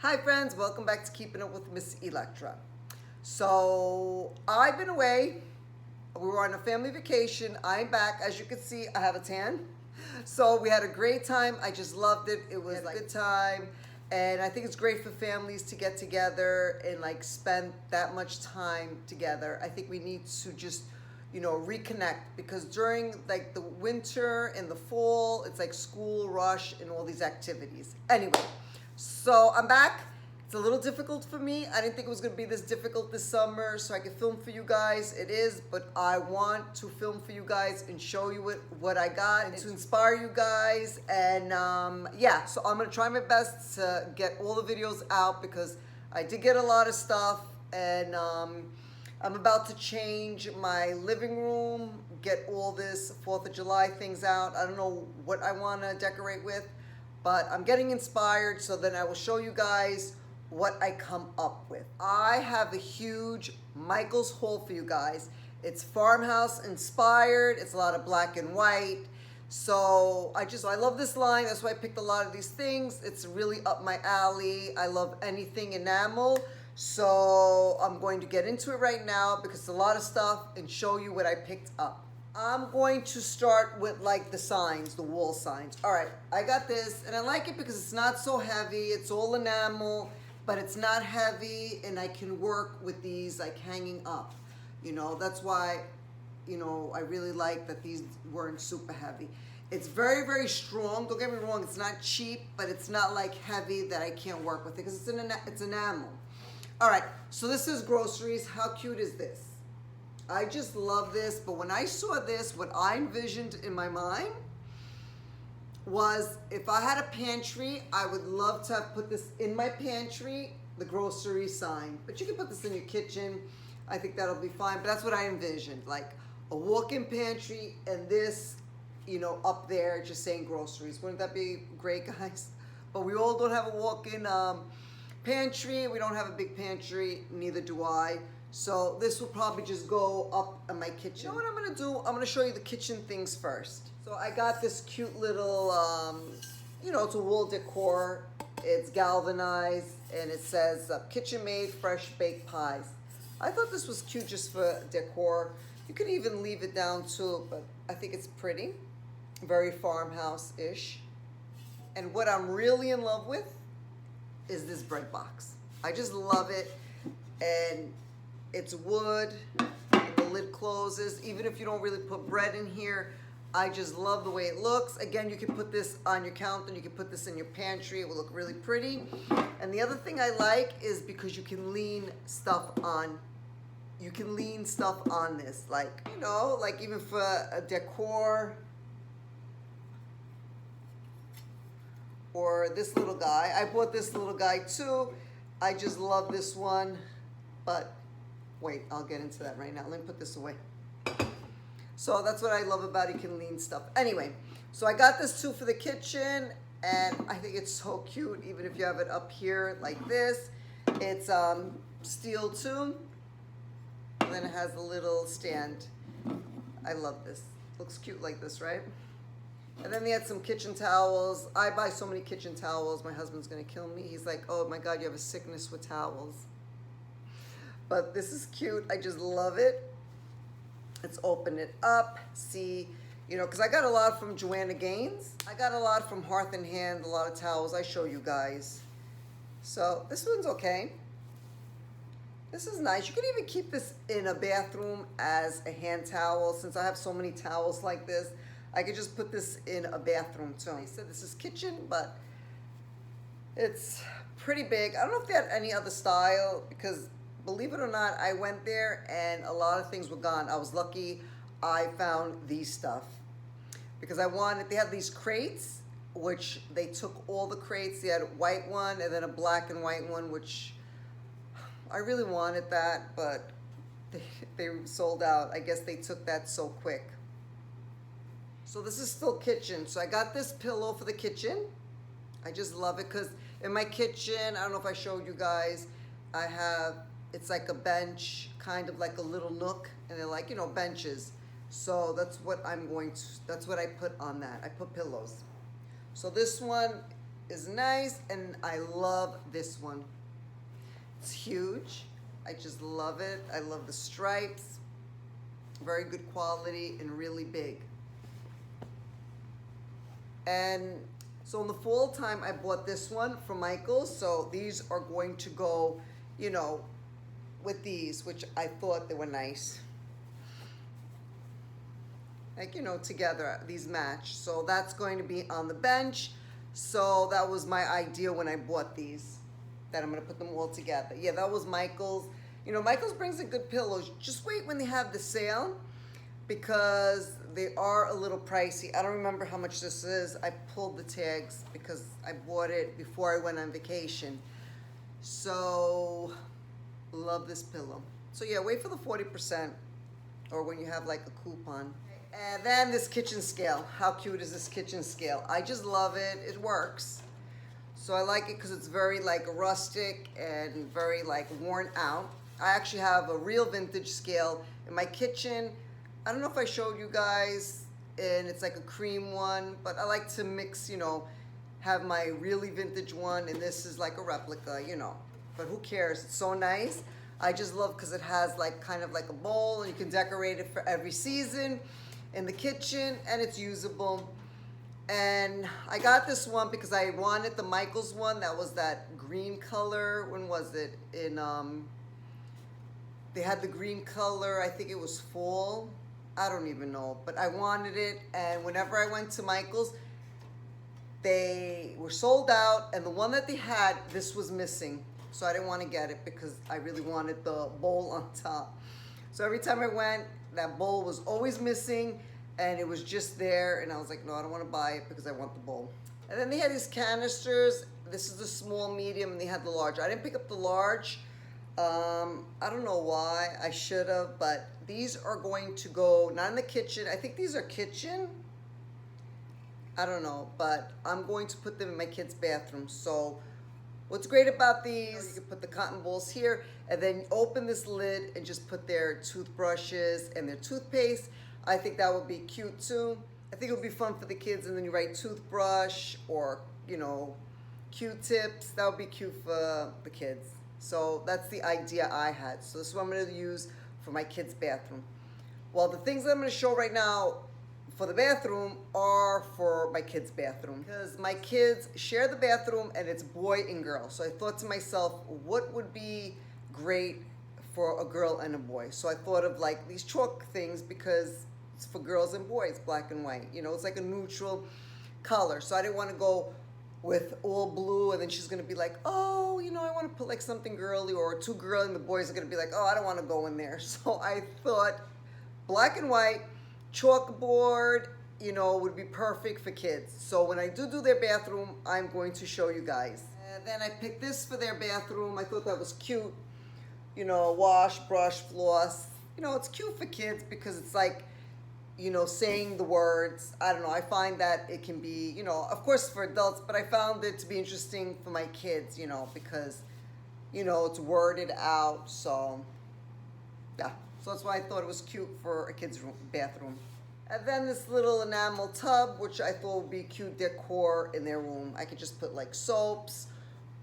Hi friends, welcome back to Keeping It with Miss Electra. So I've been away. We were on a family vacation. I'm back. As you can see, I have a tan. So we had a great time. I just loved it. It was like a good time. And I think it's great for families to get together and like spend that much time together. I think we need to just reconnect because during like the winter and the fall, it's like school rush and all these activities. Anyway, so I'm back. It's a little difficult for me. I didn't think it was going to be this difficult this summer, so I could film for you guys. It is, but I want to film for you guys and show you what I got and to inspire you guys. And yeah, so I'm going to try my best to get all the videos out because I did get a lot of stuff. And I'm about to change my living room, get all this 4th of July things out. I don't know what I want to decorate with, but I'm getting inspired, so then I will show you guys what I come up with. I have a huge Michael's haul for you guys. It's farmhouse inspired. It's a lot of black and white. So I love this line. That's why I picked a lot of these things. It's really up my alley. I love anything enamel. So I'm going to get into it right now because it's a lot of stuff and show you what I picked up. I'm going to start with like the signs, the wall signs. All right, I got this and I like it because it's not so heavy. It's all enamel, but it's not heavy and I can work with these like hanging up. That's why, I really like that these weren't super heavy. It's very, very strong. Don't get me wrong, it's not cheap, but it's not like heavy that I can't work with it because it's enamel. All right, so this is groceries. How cute is this? I just love this, but when I saw this, what I envisioned in my mind was if I had a pantry, I would love to have put this in my pantry, the grocery sign. But you can put this in your kitchen. I think that'll be fine, but that's what I envisioned, like a walk-in pantry and this, up there just saying groceries. Wouldn't that be great, guys? But we all don't have a walk-in pantry. We don't have a big pantry, neither do I. So this will probably just go up in my kitchen. You know what I'm gonna do? I'm gonna show you the kitchen things first. So I got this cute little, it's a wool decor. It's galvanized and it says kitchen made fresh baked pies. I thought this was cute just for decor. You could even leave it down too, but I think it's pretty. Very farmhouse-ish. And what I'm really in love with is this bread box. I just love it. And it's wood, and the lid closes. Even if you don't really put bread in here, I just love the way it looks. Again, you can put this on your counter, you can put this in your pantry. It will look really pretty. And the other thing I like is because you can lean stuff on. You can lean stuff on this, like even for a decor. Or this little guy. I bought this little guy too. I just love this one, but wait, I'll get into that right now. Let me put this away. So that's what I love about it. You can lean stuff. Anyway, so I got this too for the kitchen, and I think it's so cute, even if you have it up here like this. It's steel too, and then it has a little stand. I love this. Looks cute like this, right? And then they had some kitchen towels. I buy so many kitchen towels. My husband's gonna kill me. He's like, oh my God, you have a sickness with towels. But this is cute. I just love it. Let's open it up. See, because I got a lot from Joanna Gaines. I got a lot from Hearth and Hand, a lot of towels. I show you guys. So this one's okay. This is nice. You could even keep this in a bathroom as a hand towel. Since I have so many towels like this, I could just put this in a bathroom too. I said this is kitchen, but it's pretty big. I don't know if they had any other style because believe it or not, I went there and a lot of things were gone. I was lucky I found these stuff because they had these crates, which they took all the crates. They had a white one and then a black and white one, which I really wanted that, but they sold out. I guess they took that so quick. So this is still kitchen. So I got this pillow for the kitchen. I just love it because in my kitchen, I don't know if I showed you guys, it's like a bench, kind of like a little nook, and they're like, benches. So that's what I put on that. I put pillows. So this one is nice, and I love this one. It's huge. I just love it. I love the stripes. Very good quality and really big. And so in the fall time, I bought this one from Michael's. So these are going to go, you know, with these, which I thought they were nice. Like, you know, together, these match. So that's going to be on the bench. So that was my idea when I bought these, that I'm gonna put them all together. Yeah, that was Michael's. You know, Michael's brings in good pillows. Just wait when they have the sale, because they are a little pricey. I don't remember how much this is. I pulled the tags because I bought it before I went on vacation. So, love this pillow. So yeah, wait for the 40%, or when you have like a coupon. And then this kitchen scale. How cute is this kitchen scale? I just love it. It works. So I like it because it's very like rustic and very like worn out. I actually have a real vintage scale in my kitchen. I don't know if I showed you guys, and it's like a cream one, but I like to mix, you know, have my really vintage one, and this is like a replica, you know, but who cares? It's so nice. I just love because it has like kind of like a bowl, and you can decorate it for every season in the kitchen, and it's usable. And I got this one because I wanted the Michael's one that was that green color. When was it? In they had the green color, I think it was fall. I don't even know, but I wanted it, and whenever I went to Michael's, they were sold out, and the one that they had, this was missing. So I didn't want to get it because I really wanted the bowl on top. So every time I went, that bowl was always missing, and it was just there, and I was like, no, I don't want to buy it because I want the bowl. And then they had these canisters. This is the small, medium, and they had the large. I didn't pick up the large. I don't know why. I should have, but these are going to go, not in the kitchen. I think these are kitchen. I don't know, but I'm going to put them in my kids' bathroom. So what's great about these, you can put the cotton balls here, and then open this lid and just put their toothbrushes and their toothpaste. I think that would be cute too. I think it would be fun for the kids, and then you write toothbrush or, you know, Q-tips. That would be cute for the kids. So that's the idea I had. So this is what I'm going to use for my kids' bathroom. Well, the things that I'm going to show right now for the bathroom are for my kids' bathroom, because my kids share the bathroom, and it's boy and girl. So I thought to myself, what would be great for a girl and a boy? So I thought of like these chalk things, because it's for girls and boys, black and white. You know, it's like a neutral color. So I didn't want to go with all blue, and then she's going to be like, oh, you know, I want to put like something girly, or too girly, and the boys are going to be like, oh, I don't want to go in there. So I thought black and white chalkboard, you know, would be perfect for kids. So when I do their bathroom, I'm going to show you guys. And then I picked this for their bathroom. I thought that was cute. You know, wash, brush, floss. You know, it's cute for kids because it's like, you know, saying the words. I don't know. I find that it can be, you know, of course for adults, but I found it to be interesting for my kids, you know, because, you know, it's worded out. So, yeah. So that's why I thought it was cute for a kid's room, bathroom. And then this little enamel tub, which I thought would be cute decor in their room. I could just put like soaps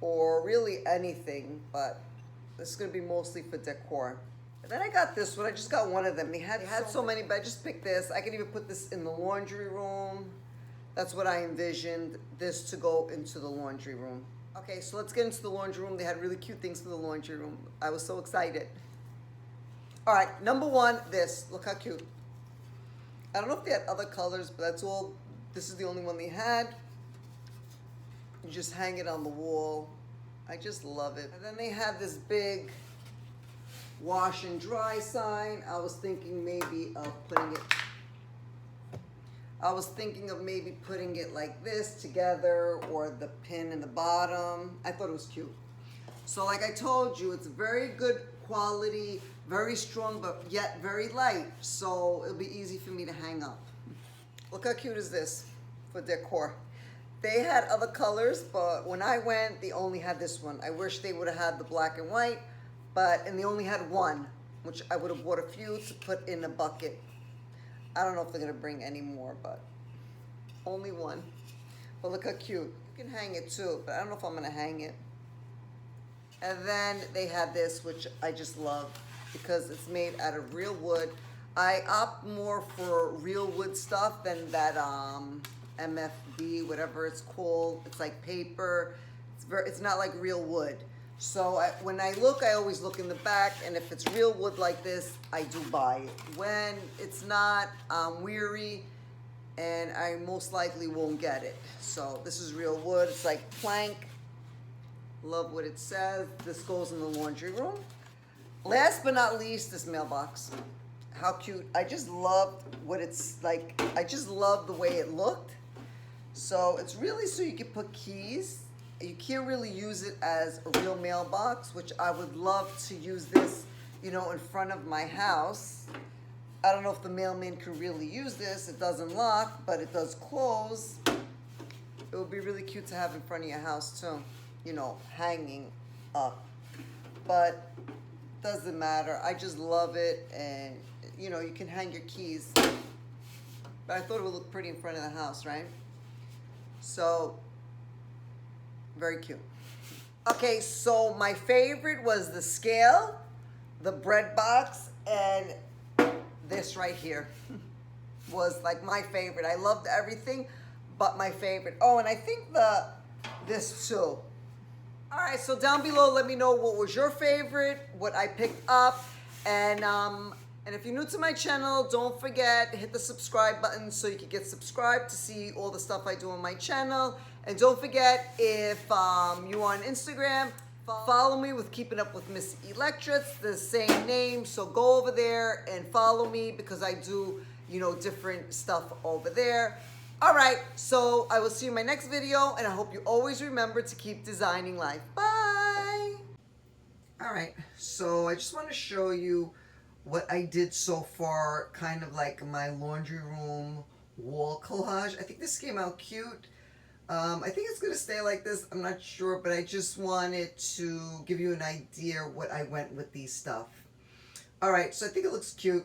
or really anything, but this is going to be mostly for decor. And then I got this one. I just got one of them. They had so many, but I just picked this. I could even put this in the laundry room. That's what I envisioned, this to go into the laundry room. Okay, so let's get into the laundry room. They had really cute things for the laundry room. I was so excited. All right, number one, this. Look how cute. I don't know if they had other colors, but that's all. This is the only one they had. You just hang it on the wall. I just love it. And then they had this big wash and dry sign. I was thinking maybe of putting it like this together, or the pin in the bottom. I thought it was cute. So like I told you, it's very good quality, very strong, but yet very light. So it'll be easy for me to hang up. Look how cute is this for decor. They had other colors, but when I went, they only had this one. I wish they would have had the black and white, and they only had one, which I would have bought a few to put in a bucket. I don't know if they're gonna bring any more, but only one. But look how cute. You can hang it too, but I don't know if I'm gonna hang it. And then they had this, which I just love because it's made out of real wood. I opt more for real wood stuff than that MFB, whatever it's called. It's like paper. It's not like real wood. So when I look, I always look in the back, and if it's real wood like this, I do buy it. When it's not, I'm weary, and I most likely won't get it. So this is real wood. It's like plank. Love what it says. This goes in the laundry room. Last but not least, this mailbox. How cute. I just loved what it's like. I just love the way it looked. So it's really so you can put keys. You can't really use it as a real mailbox, which I would love to use this, you know, in front of my house. I don't know if the mailman could really use this. It doesn't lock, but it does close. It would be really cute to have in front of your house too, you know, hanging up. But doesn't matter. I just love it, and you know, you can hang your keys. But I thought it would look pretty in front of the house, right? So, very cute. Okay, so my favorite was the scale, the bread box, and this right here was like my favorite. I loved everything but my favorite. Oh, and I think this too. All right, so down below, let me know what was your favorite, what I picked up, and if you're new to my channel, don't forget, hit the subscribe button so you can get subscribed to see all the stuff I do on my channel. And don't forget, if you're on Instagram, follow me with Keeping Up with Miss Electra. It's the same name, so go over there and follow me because I do, you know, different stuff over there. All right, so I will see you in my next video, and I hope you always remember to keep designing life. Bye! All right, so I just want to show you what I did so far, kind of like my laundry room wall collage. I think this came out cute. I think it's gonna stay like this, I'm not sure, but I just wanted to give you an idea what I went with these stuff. All right, so I think it looks cute.